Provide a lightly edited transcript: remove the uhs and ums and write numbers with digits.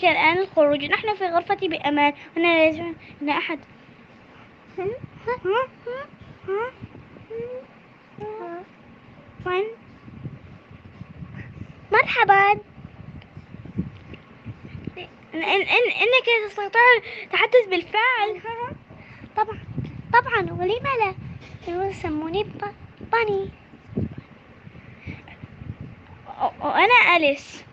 إليك الآن الخروج، نحن في غرفتي بأمان، هنا ليس هنا أحد. وين؟ مرحبا. إنك تستطيع التحدث بالفعل. طبعا طبعا، ولم لا؟ يسموني باني، وأنا أليس.